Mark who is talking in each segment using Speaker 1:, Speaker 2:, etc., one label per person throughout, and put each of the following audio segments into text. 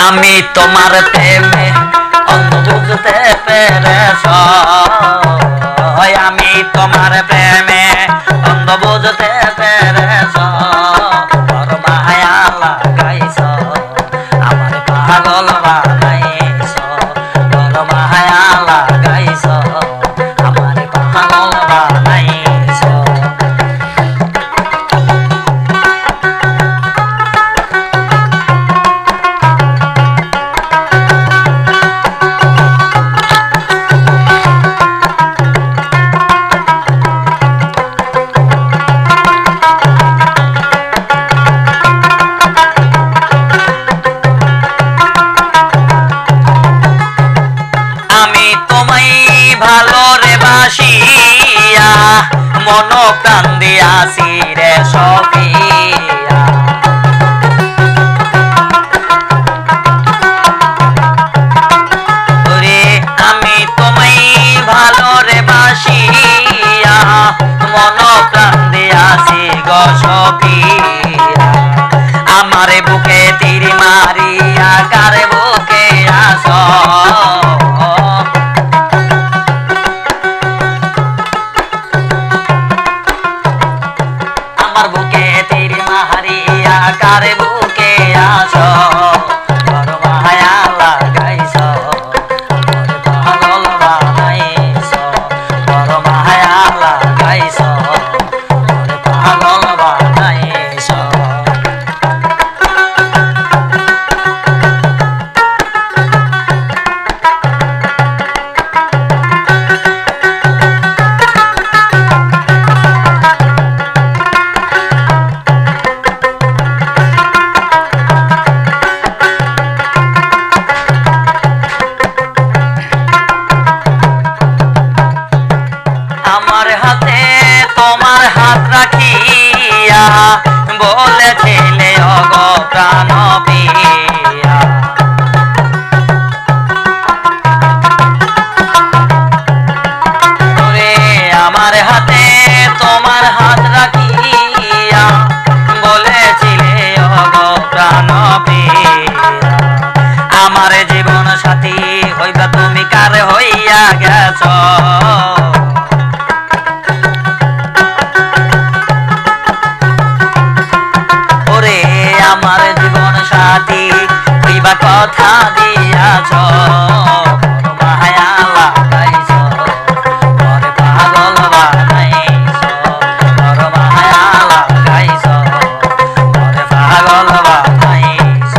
Speaker 1: আমি তোমার প্রেমে অন্ধ বুঝতে পেরেছ, আমি তোমার প্রেমে অন্ধ বুঝতে পেরেছ, বড় মায়া লাগাইছ আমার পাগল বানাইছ, বড় মায়া লাগাইছ আমার পাগল বানাইছ। ভালো রে বাসিয়া মন প্রাণ দিয়াছি রে সফিয়া, ওরে আমি তোমায় ভালো রে বাসিয়া মন প্রাণ দিয়াছি গো সফিয়া, আমার বুকে তীর মারিয়া কারে বুকে আস, কারে বুকে আসো বড় মায়া লাগাইছ আমার পাগল বানাইছ, বড় মায়া লাগাইছ আমার পাগল বানাইছ। আমার হাতে তোমার হাত রাখিয়া বলেছিলে ওগো প্রাণ প্রিয়া, ওরে আমার হাতে তোমার হাত রাখিয়া বলেছিলে ওগো প্রাণ প্রিয়া, আমার জীবন সাথী হইবা তুমি কার হইয়া গেছ, আমার জীবন সাথী হইবা কথা দিয়াছ, বড় মায়া লাগাইছ বড় পাগল বানাইছ, বড় মায়া লাগাইছ বড় পাগল বানাইছ।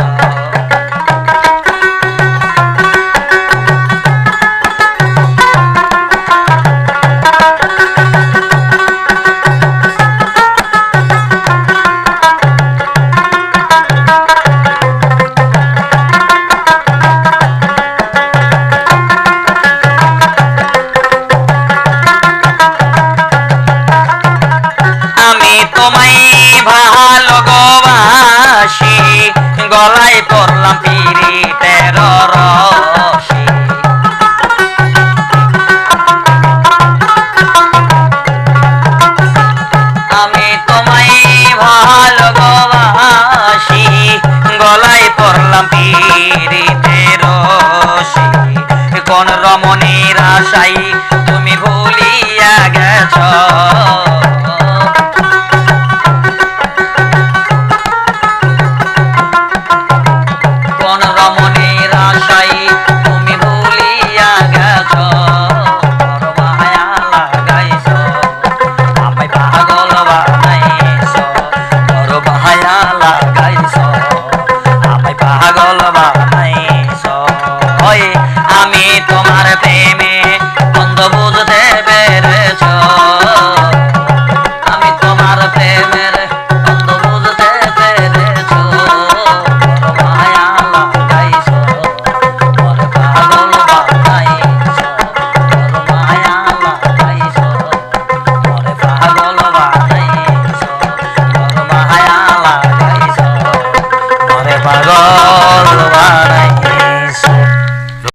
Speaker 1: ভালোবাসি গলায় পড়লাম পিরিতের রশি, আমি তোমায় ভালোবাসি গলায় পড়লাম পিরিতের রশি, কোন রমণীর আশায় তুমি ভুলিয়া গেছ।